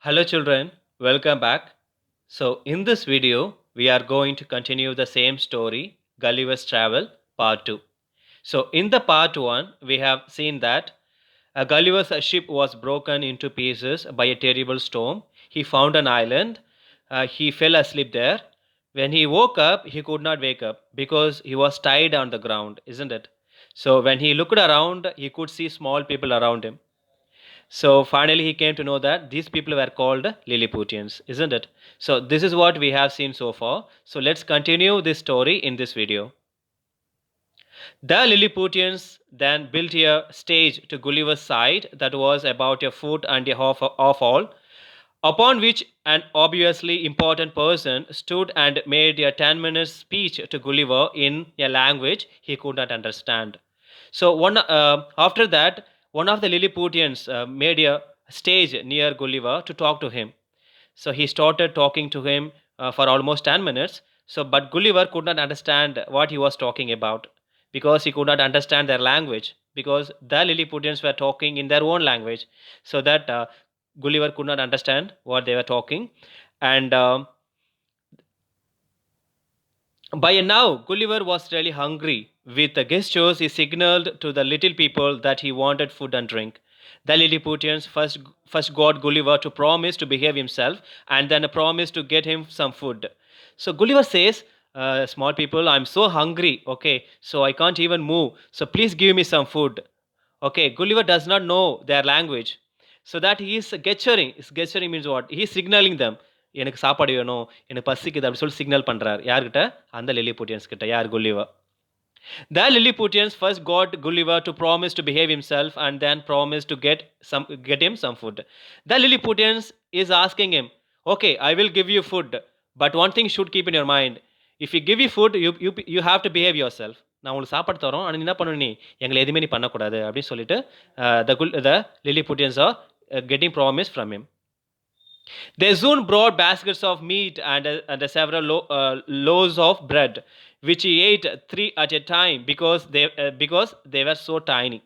Hello children, welcome back. So in this video, we are going to continue the same story, Gulliver's Travel Part 2. So in the Part 1, we have seen that Gulliver's ship was broken into pieces by a terrible storm. He found an island. He fell asleep there. When he woke up, he could not wake up because he was tied on the ground, isn't it? So when he looked around, he could see small people around him. So finally, he came to know that these people were called Lilliputians, isn't it? So this is what we have seen so far. So let's continue this story in this video. The Lilliputians then built a stage to Gulliver's side that was about a foot and a half off all, upon which an obviously important person stood and made a 10-minute speech to Gulliver in a language he could not understand. So after that, one of the Lilliputians made a stage near Gulliver to talk to him. So he started talking to him for almost 10 minutes. So, but Gulliver could not understand what he was talking about because he could not understand their language because the Lilliputians were talking in their own language. So that Gulliver could not understand what they were talking. And by now, Gulliver was really hungry. With the gestures, he signaled to the little people that he wanted food and drink. The Lilliputians first got Gulliver to promise to behave himself and then a promise to get him some food. So Gulliver says, small people, I'm so hungry, okay, so I can't even move. So please give me some food. Okay, Gulliver does not know their language. So that he is gesturing. Gesturing means what? He is signaling them. எனக்கு சாப்பாடு வேணும் எனக்கு பசிக்குது அப்படி சொல்லி signal பண்றாரு யார்கிட்ட அந்த லில்லிபுட்டியன்ஸ் கிட்ட யார் குல்லிவர் the Lilliputians first got Gulliver to promise to behave himself and then promised to get him some food. The Lilliputians is asking him, okay, I will give you food, but one thing should keep in your mind. If we give you food, you have to behave yourself. நான் உங்களுக்கு சாப்பாடு தரோம் ஆனால் என்ன பண்ணணும் நீ எங்களை எதுவுமே நீ பண்ணக்கூடாது அப்படின்னு சொல்லிட்டு the Lilliputians are getting promise from him. They soon brought baskets of meat and several loaves of bread, which he ate three at a time because they were so tiny.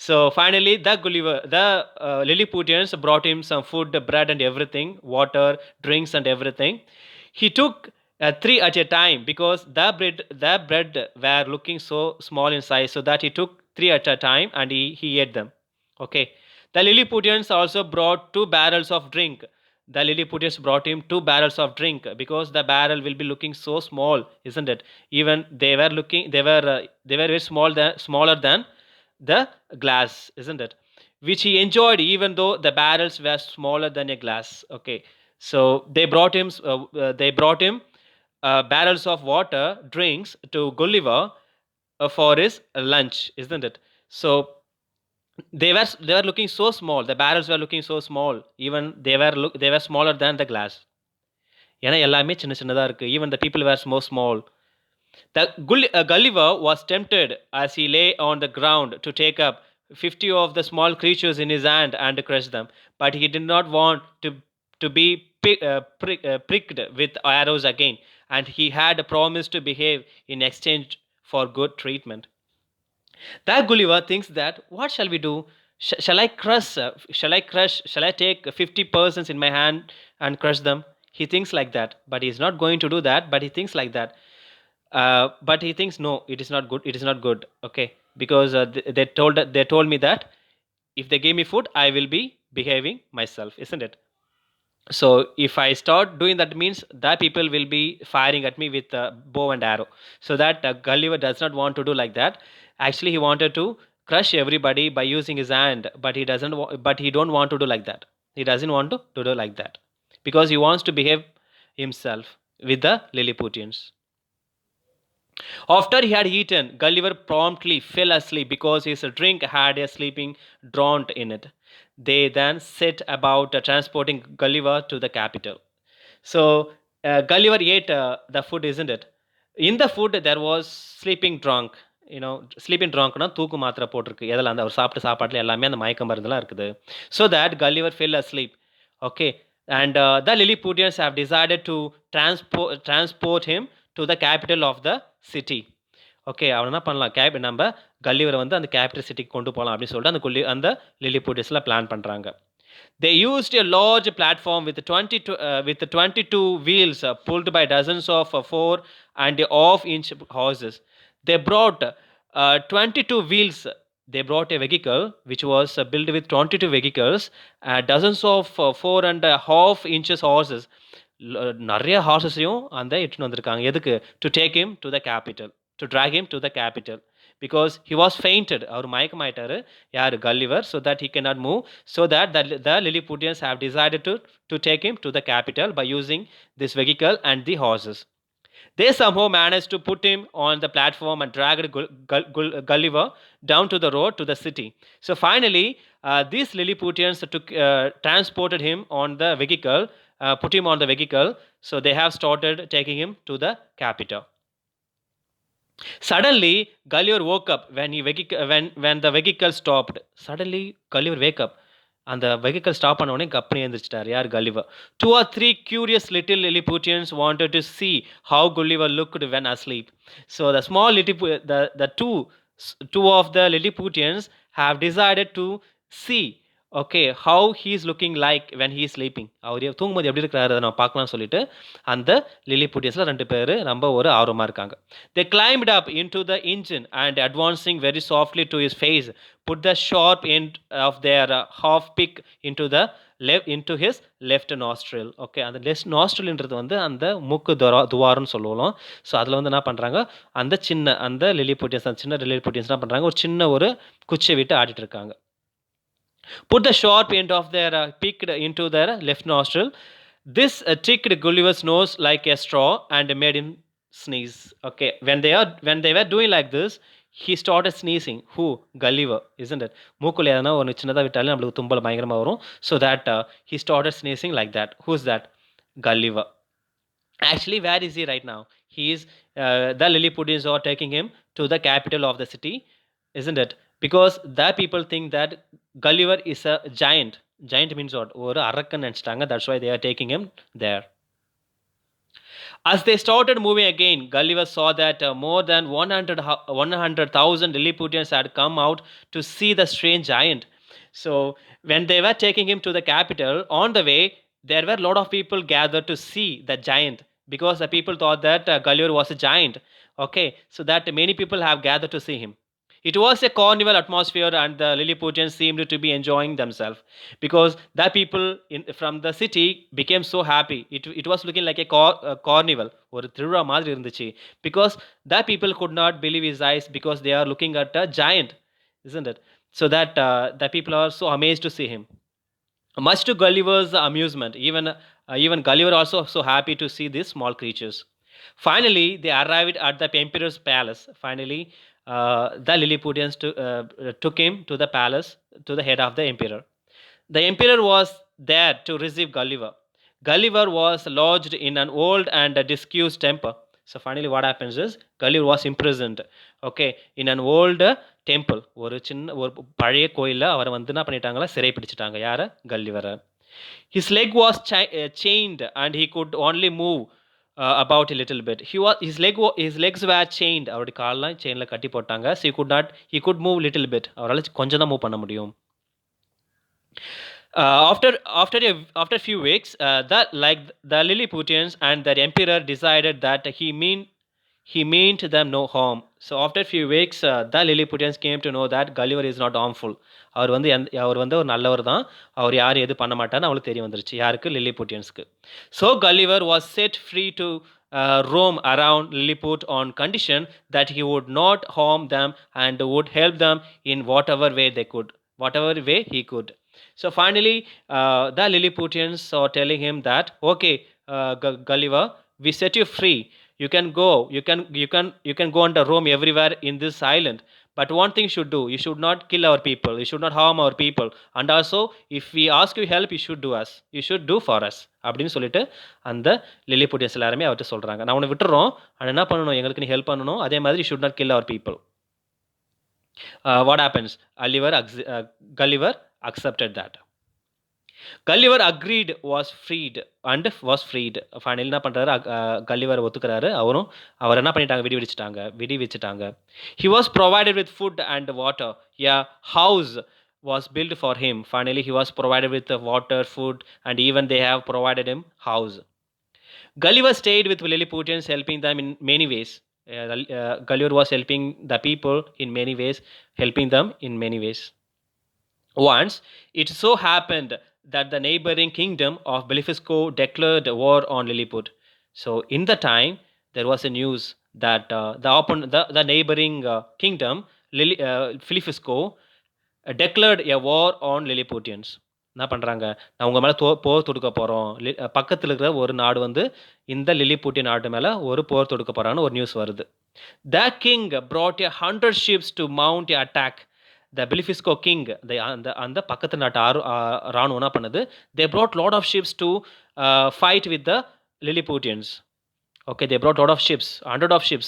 So finally, the Lilliputians brought him some food, bread, and everything, water, drinks, and everything. He took three at a time because the bread were looking so small in size, so that he took three at a time and he ate them. Okay. The Lilliputians also brought 2 barrels of drink. The Lilliputians brought him 2 barrels of drink because the barrel will be looking so small, isn't it? Even they were very smaller than the glass, isn't it? Which he enjoyed even though the barrels were smaller than a glass. Okay, so they brought him barrels of water, drinks to Gulliver for his lunch, isn't it? So they were looking so small. The barrels were looking so small. Even they were smaller than the glass. ஏன்னா எல்லாமே சின்ன சின்னதா இருக்கு. Even the people were small. Gulliver was tempted as he lay on the ground to take up 50 of the small creatures in his hand and crush them, but he did not want to be pricked with arrows again, and he had promised to behave in exchange for good treatment. That Gulliver thinks that what shall we do? Shall I crush? Shall I take 50 persons in my hand and crush them? He thinks like that, but he's not going to do that. But he thinks like that. But he thinks no, it is not good. It is not good. Okay, because they told me that if they gave me food, I will be behaving myself, isn't it? So if I start doing that, means that people will be firing at me with bow and arrow. So that Gulliver does not want to do like that. Actually, he wanted to crush everybody by using his hand, but but he don't want to do like that. He doesn't want to do like that because he wants to behave himself with the Lilliputians. After he had eaten, Gulliver promptly fell asleep because his drink had a sleeping draught in it. They then set about transporting Gulliver to the capital. So Gulliver ate the food, isn't it? In the food there was sleeping drunk. Sleeping ட்ராங்க்னா தூக்கு மாத்திரை போட்டிருக்கு எதில் அந்த அவர் சாப்பிட்ட சாப்பாட்டில் எல்லாமே அந்த மயக்க மருந்துலாம் இருக்குது so that Gulliver fell asleep. Okay, and the Lilliputians have decided to transport him to the capital of the city. Okay, அவன் என்ன பண்ணலாம், நம்ம கல்லிவரை வந்து அந்த கேபிட்டல் சிட்டிக்கு கொண்டு போகலாம் அப்படின்னு சொல்லிட்டு அந்த லில்லிபுட்டியன்ஸில் பிளான் பண்ணுறாங்க. They used a large platform with 22 wheels pulled by dozens of 4.5-inch horses. They brought 22 wheels. They brought a vehicle which was built with 22 vehicles, dozens of 4.5 inches horses. நிறைய ஹார்சஸையும் அந்த இட்டுன்னு வந்திருக்காங்க எதுக்கு to take him to the capital to drag him to the capital because he was fainted அவர் மயக்கமாயிட்டாரு யார் Gulliver so that he cannot move so that the Lilliputians have decided to take him to the capital by using this vehicle and the horses. They somehow managed to put him on the platform and dragged Gulliver down to the road to the city. So finally, these Lilliputians transported him on the vehicle, put him on the vehicle. So they have started taking him to the capital. Suddenly, Gulliver woke up when the vehicle stopped. Suddenly, Gulliver wake up. அந்த vehicle stop பண்ண உடனே கப்பனி எழுந்திரிச்சிட்டார் யார் Gulliver 2 or 3 curious little Lilliputians wanted to see how Gulliver looked when asleep. So the small the two of the Lilliputians have decided to see okay how he is looking like when he is sleeping. அவர் தூங்கும்போது எப்படி இருக்கிறாரு அதை நம்ம பார்க்கலாம்னு சொல்லிட்டு அந்த Lilliputiansல 2 பேர் ரொம்ப ஒரு ஆர்வமாக இருக்காங்க. They climbed up into the engine and advancing very softly to his face put the sharp end of their half pick into his left nostril. Okay அந்த லெஃப்ட் நாஸ்ட்ரில்ன்றது வந்து அந்த மூக்கு துவாரம்னு சொல்லுவோம். ஸோ அதில் வந்து என்ன பண்ணுறாங்க அந்த Lilliputians அந்த சின்ன Lilliputians என்ன பண்ணுறாங்க ஒரு சின்ன ஒரு குச்சியை விட்டு ஆடிட்டு இருக்காங்க. Put the sharp end of their pick into their left nostril. This ticked Gulliver's nose like a straw and made him sneeze. Okay, when they were doing like this, he started sneezing. Who? Gulliver, isn't it? மூக்குல எதனா ஒரு சின்னதா விட்டாலே நமக்கு தும்பல் பயங்கரமா வரும். So that he started sneezing like that. Who's that? Gulliver. Actually, where is he right now? He is the Lilliputians are taking him to the capital of the city, isn't it? Because the people think that Gulliver is a giant. Giant means what? ஒரு அரக்கன் நினைச்சிட்டாங்க. That's why they are taking him there. As they started moving again, Gulliver saw that more than 100,000 Lilliputians had come out to see the strange giant. So when they were taking him to the capital, on the way, there were a lot of people gathered to see the giant because the people thought that Gulliver was a giant. Okay, so that many people have gathered to see him. It was a carnival atmosphere and the Lilliputians seemed to be enjoying themselves because the people from the city became so happy. It was looking like a carnival ஒரு திருவிழா மாதிரி இருந்துச்சு because the people could not believe his eyes because they are looking at a giant, isn't it? So that the people are so amazed to see him. Much to Gulliver's amusement, even Gulliver also so happy to see these small creatures. Finally, they arrived at the emperor's palace. Finally, the Lilliputians took him to the palace, to the head of the emperor. The emperor was there to receive Gulliver. Gulliver was lodged in an old and disused temple. So finally what happens is Gulliver was imprisoned, okay, in an old temple. ஒரு பழைய கோயிலில் அவரை வந்து என்ன பண்ணிட்டாங்களா சிறை பிடிச்சிட்டாங்க யாரை கல்லிவரை. His leg was chained and he could only move about a little bit. His legs were chained. அவருடைய கால்லாம் செயினில் கட்டி போட்டாங்க. So he could move little bit. அவரால் கொஞ்சம் தான் மூவ் பண்ண முடியும். After a few weeks, the Lilliputians and the emperor decided that he meant them no harm. So after a few weeks, the Lilliputians came to know that Gulliver is not harmful. அவர் வந்து ஒரு நல்லவர் தான், அவர் யார் எது பண்ண மாட்டார்னு அவங்களுக்கு தெரிய வந்துருச்சு யாருக்கு Lilliputiansக்கு. So Gulliver was set free to roam around Lilliput on condition that he would not harm them and would help them in whatever way he could. So finally, the Lilliputians are telling him that, okay, Gulliver, we set you free. You can go. You can go and roam everywhere in this island. But one thing you should do. You should not kill our people. You should not harm our people. And also, if we ask you help, you should do us. You should do for us. அப்படின்னு சொல்லிட்டு அந்த Lilliputians எல்லாருமே அவர்கிட்ட சொல்றாங்க. நான் உன்னை விட்டுறோம். ஆனால் என்ன பண்ணணும் எங்களுக்கு நீ ஹெல்ப் பண்ணணும். அதே மாதிரி you should not kill our people. What happens? Gulliver accepted that. Gulliver agreed was freed. Finally என்ன பண்றாரு Gulliver ஒத்துக்கிறாரு. அவர் என்ன பண்ணிட்டாங்க விடுவிச்சிட்டாங்க. He was provided with food and water, a house was built for him. Finally, he was provided with water, food, and even they have provided him house. Gulliver stayed with Lilliputians, helping them in many ways. Gulliver was helping the people in many ways, helping them in many ways. Once, it so happened that the neighboring kingdom of Belifisco declared war on Lilliput. So, in the time, there was a news that the neighboring kingdom, Filifisco, declared a war on Lilliputians. என்ன பண்ணுறாங்க, நான் உங்கள் மேலே போர் தொடுக்க போகிறோம். பக்கத்தில் இருக்கிற ஒரு நாடு வந்து இந்த லில்லிபூட்டி நாட்டு மேலே ஒரு போர் தொடுக்க போகிறான்னு ஒரு நியூஸ் வருது. The king brought 100 ships to mount a attack. The Belifisco king, அந்த பக்கத்து நாட்டு ராணுவம் என்ன பண்ணுது, they brought lot of ships to fight with the Lilliputians. Okay, they brought lot of ships, 100 of ships.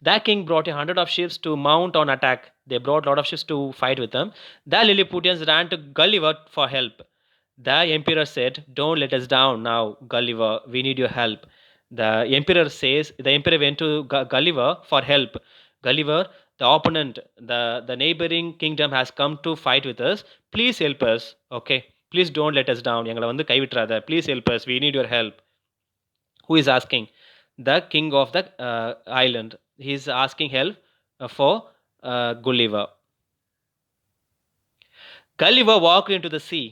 That king brought 100 of ships to mount on attack. They brought lot of ships to fight with them. The Lilliputians ran to Gulliver for help. The emperor said, "Don't let us down now, Gulliver. We need your help." The emperor went to Gulliver for help. Gulliver, the opponent, the neighboring kingdom has come to fight with us. Please help us. Okay, please don't let us down. எங்களை வந்து கைவிட்றாத. Please help us. We need your help. Who is asking? The king of the island. He is asking help for Gulliver. Gulliver walked into the sea.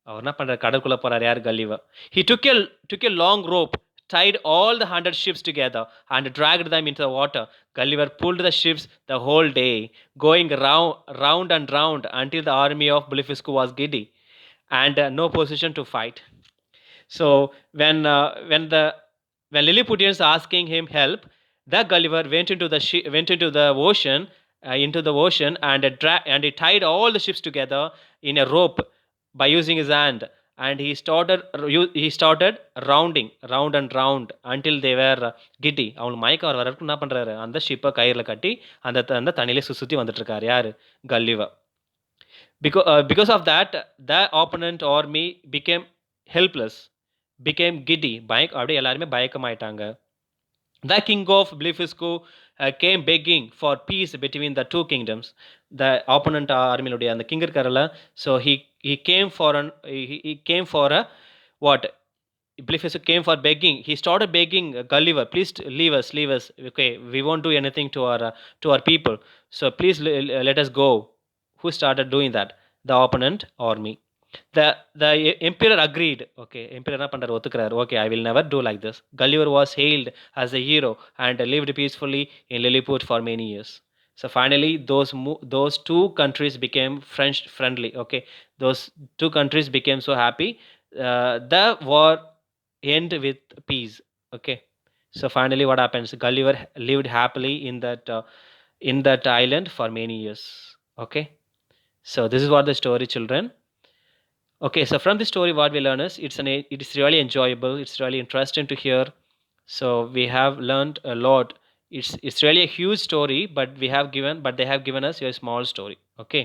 அவர் என்ன பண்றாரு, கடற்குள்ள போறாரு. யார்? Gulliver. He took a long rope, tied all the 100 ships together and dragged them into the water. Gulliver pulled the ships the whole day, going round and round until the army of Belifisco was giddy and no position to fight. So when Lilliputians asking him help, the Gulliver went into the ocean and he tied all the ships together in a rope by using his hand, and he started rounding round and round until they were giddy. அவங்களுக்கு மயக்கம் வர வரைக்கும் என்ன பண்றாரு, அந்த ஷிப்பை கயிறுல கட்டி அந்த தண்ணியிலே சுத்தி வந்துட்டு இருக்காரு. யாரு? Gulliver. Because of that, the opponent army became helpless, became giddy. அப்படியே எல்லாருமே பயக்கமாயிட்டாங்க. The king of Belifisco came begging for peace between the two kingdoms. The opponent army அந்த கிங் இருக்காருல்ல, so he came for a what? Belifisco came for begging. He started begging Gulliver, please leave us. Okay, we won't do anything to our people. So please let us go. Who started doing that? The opponent army. The emperor agreed. Okay, emperor என்ன பண்றாரு, ஒத்துக்கிறாரு. Okay, I will never do like this. Gulliver was hailed as a hero and lived peacefully in Lilliput for many years. So finally, those two countries became friendly. Okay, those two countries became so happy. The war end with peace. Okay, so finally, what happens? Gulliver lived happily in that island for many years. Okay, so this is what the story, children. Okay, so from this story, what we learn is it is really enjoyable. It's really interesting to hear. So we have learned a lot. It's really a huge story, but they have given us a small story. Okay.